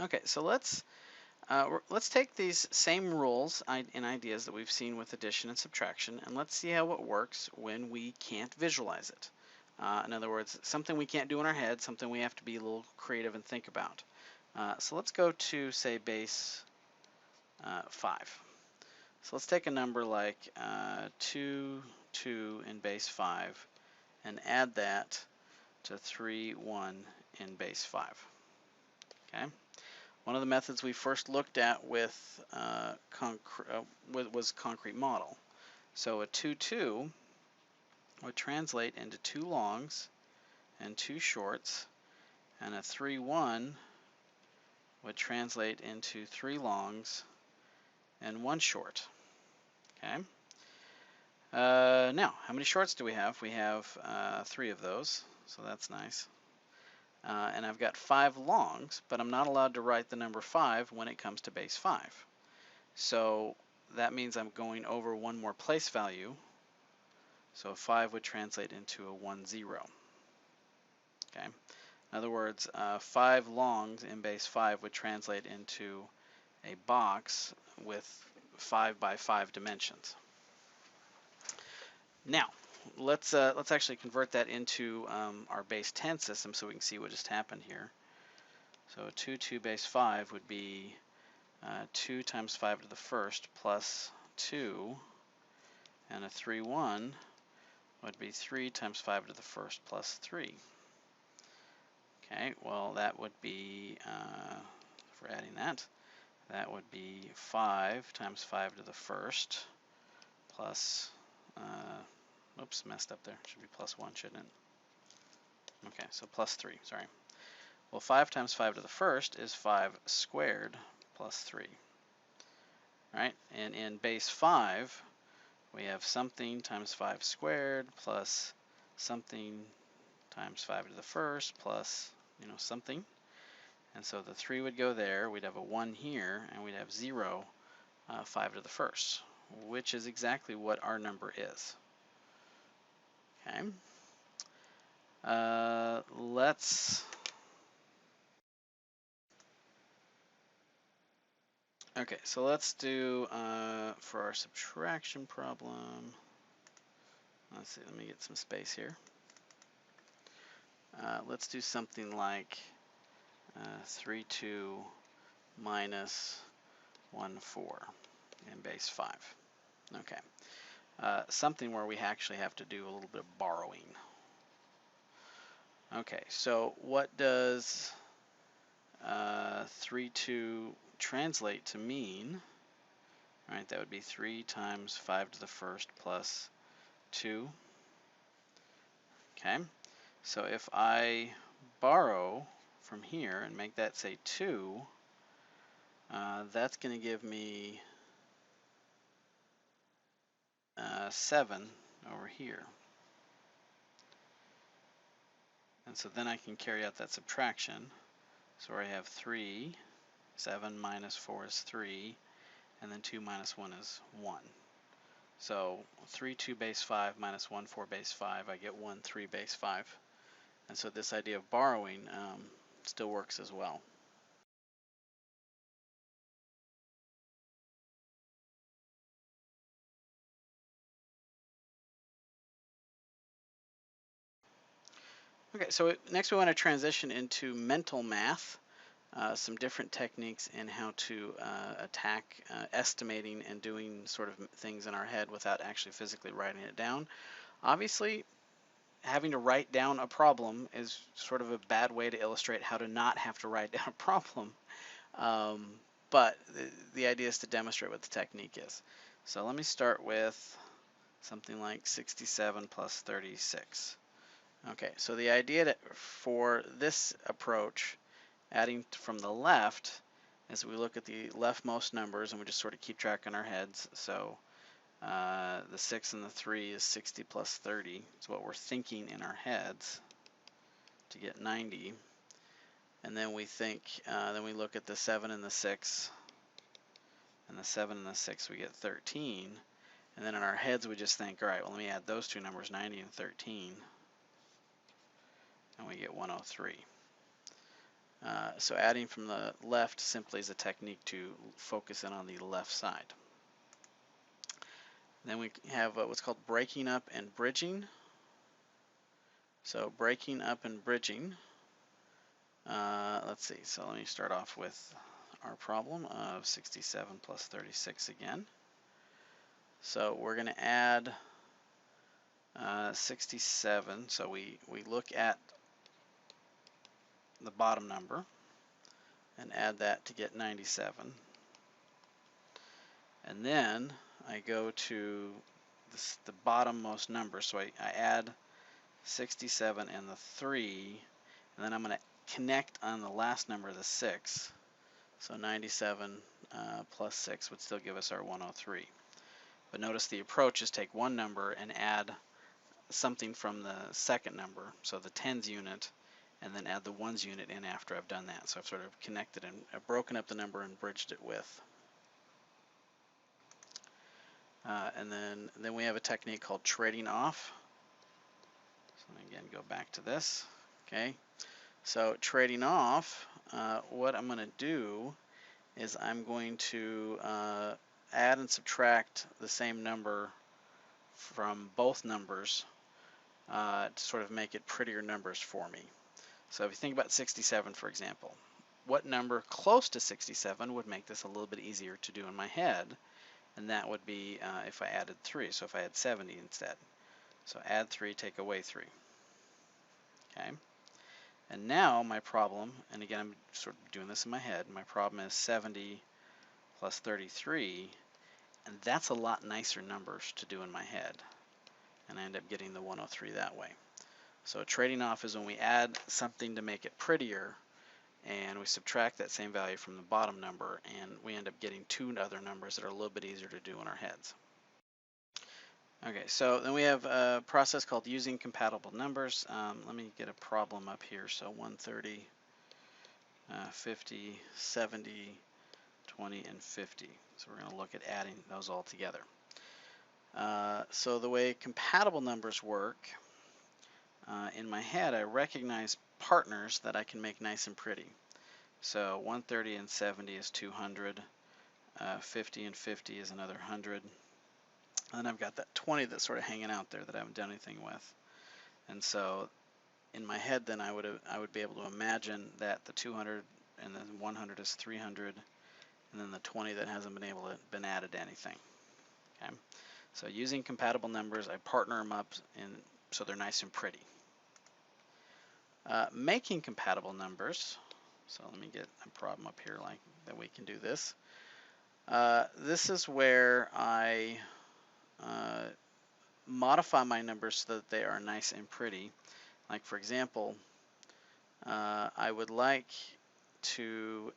Okay, so let's take these same rules and ideas that we've seen with addition and subtraction, and let's see how it works when we can't visualize it. In other words, something we can't do in our head, something we have to be a little creative and think about. So let's go to, say, base 5. So let's take a number like 2, 2 in base 5 and add that to 3, 1 in base 5. Okay. One of the methods we first looked at was concrete model. So a 2, 2 would translate into 2 longs and 2 shorts, and a 3, 1 would translate into 3 longs and 1 short. Okay. Now, how many shorts do we have? We have 3 of those, so that's nice. And I've got 5 longs, but I'm not allowed to write the number 5 when it comes to base 5. So that means I'm going over one more place value. So 5 would translate into a 1, 0. Okay. In other words, 5 longs in base 5 would translate into a box with 5 by 5 dimensions. Now, let's actually convert that into our base 10 system so we can see what just happened here. So 2, 2 base 5 would be 2 times 5 to the first plus 2, and a 3, 1 would be 3 times 5 to the first plus 3. Okay, well that would be, if we're adding that, that would be 5 times 5 to the first plus, oops, messed up there, should be plus 1, shouldn't it? Okay, so plus 3, sorry. Well, 5 times 5 to the first is 5 squared plus 3. Right? And in base 5, we have something times 5 squared plus something times 5 to the first plus, something. And so the 3 would go there, we'd have a 1 here, and we'd have 0, 5 to the first, which is exactly what our number is. Okay. Okay, so let's do, for our subtraction problem, let's see, let me get some space here. Let's do something like 3, 2 minus 1, 4 in base 5. Okay, something where we actually have to do a little bit of borrowing. Okay, so what does 3, 2 translate to mean? All right, that would be 3 times 5 to the first plus 2. Okay, so if I borrow from here and make that say 2, that's going to give me 7 over here. And so then I can carry out that subtraction. So I have 3, 7 minus 4 is 3, and then 2 minus 1 is 1. So 3, 2 base 5 minus 1, 4 base 5, I get 1, 3 base 5. And so this idea of borrowing still works as well. Okay, so next we want to transition into mental math, some different techniques in how to attack estimating and doing sort of things in our head without actually physically writing it down. Obviously, having to write down a problem is sort of a bad way to illustrate how to not have to write down a problem. But the idea is to demonstrate what the technique is. So let me start with something like 67 plus 36. Okay, so the idea for this approach, adding from the left, is we look at the leftmost numbers and we just sort of keep track in our heads. So the 6 and the 3 is 60 plus 30. It's what we're thinking in our heads to get 90. And then we think, then we look at the 7 and the 6, and the 7 and the 6 we get 13. And then in our heads we just think, all right, well let me add those two numbers, 90 and 13, and we get 103. So adding from the left simply is a technique to focus in on the left side. Then we have what's called breaking up and bridging. So breaking up and bridging. Let's see, so let me start off with our problem of 67 plus 36 again. So we're going to add 67, so we look at the bottom number and add that to get 97. And then I go to the bottommost number, so I add 67 and the 3, and then I'm going to connect on the last number, the 6. So 97 plus 6 would still give us our 103. But notice the approach is take one number and add something from the second number, so the tens unit, and then add the ones unit in after I've done that. So I've sort of connected and I've broken up the number and bridged it with. And then we have a technique called trading off. So again, go back to this. Okay, so trading off, what I'm going to do is I'm going to add and subtract the same number from both numbers to sort of make it prettier numbers for me. So if you think about 67, for example, what number close to 67 would make this a little bit easier to do in my head? And that would be if I added 3. So if I had 70 instead. So add 3, take away 3. Okay. And now my problem, and again I'm sort of doing this in my head, my problem is 70 plus 33, and that's a lot nicer numbers to do in my head. And I end up getting the 103 that way. So trading off is when we add something to make it prettier, and we subtract that same value from the bottom number, and we end up getting two other numbers that are a little bit easier to do in our heads. Okay, so then we have a process called using compatible numbers. Let me get a problem up here. So 130, 50, 70, 20, and 50. So we're going to look at adding those all together. So the way compatible numbers work, in my head I recognize partners that I can make nice and pretty. So 130 and 70 is 200, 50 and 50 is another 100, and then I've got that 20 that's sort of hanging out there that I haven't done anything with. And so in my head then I would be able to imagine that the 200 and then 100 is 300, and then the 20 that hasn't been added to anything. Okay, so using compatible numbers, I partner them up so they're nice and pretty. Making compatible numbers, so let me get a problem up here like that we can do this. This is where I modify my numbers so that they are nice and pretty. Like for example, I would like to,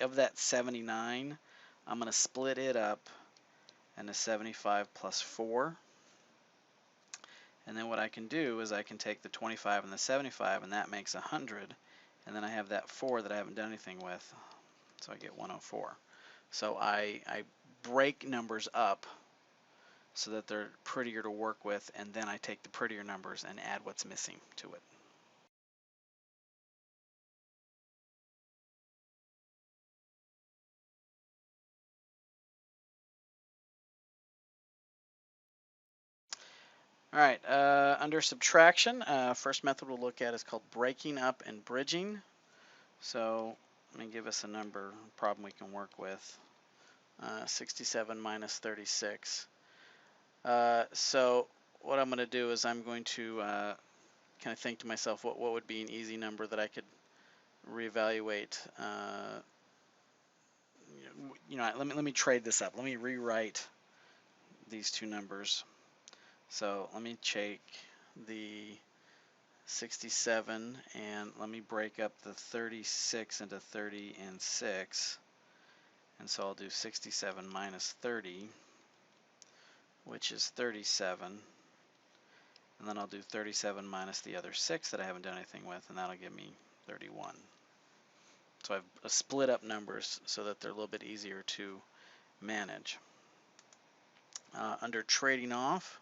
of that 79, I'm gonna split it up into 75 plus 4. And then what I can do is I can take the 25 and the 75, and that makes 100. And then I have that 4 that I haven't done anything with, so I get 104. So I break numbers up so that they're prettier to work with, and then I take the prettier numbers and add what's missing to it. All right, under subtraction, first method we'll look at is called breaking up and bridging. So let me give us a problem we can work with. 67 minus 36. So what I'm going to do is I'm going to kind of think to myself what would be an easy number that I could reevaluate. Let me trade this up. Let me rewrite these two numbers. So let me take the 67 and let me break up the 36 into 30 and 6. And so I'll do 67 minus 30, which is 37. And then I'll do 37 minus the other 6 that I haven't done anything with, and that'll give me 31. So I've split up numbers so that they're a little bit easier to manage. Under trading off,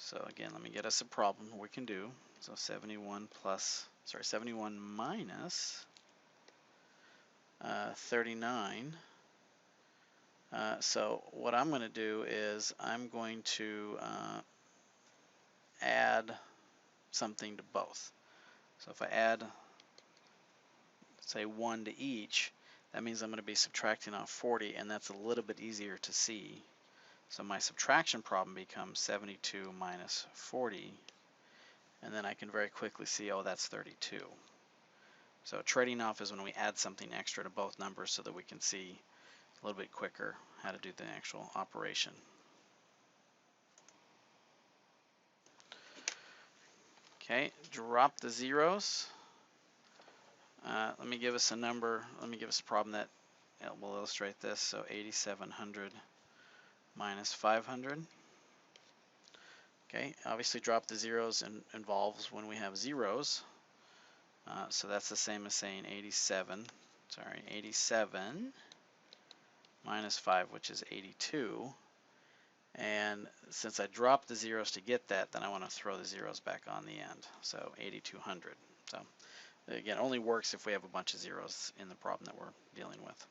so again, let me get us a problem we can do. So 71 plus 71 minus 39. So what I'm going to do is I'm going to add something to both. So if I add, say, 1 to each, that means I'm going to be subtracting off 40, and that's a little bit easier to see. So my subtraction problem becomes 72 minus 40, and then I can very quickly see, oh, that's 32. So trading off is when we add something extra to both numbers so that we can see a little bit quicker how to do the actual operation. Okay, drop the zeros. Let me give us a number. Let me give us a problem that will illustrate this. So 8,700 minus 500. Okay, obviously drop the zeros involves when we have zeros. So that's the same as saying 87 minus 5, which is 82. And since I dropped the zeros to get that, then I want to throw the zeros back on the end. So 8,200. So again, it only works if we have a bunch of zeros in the problem that we're dealing with.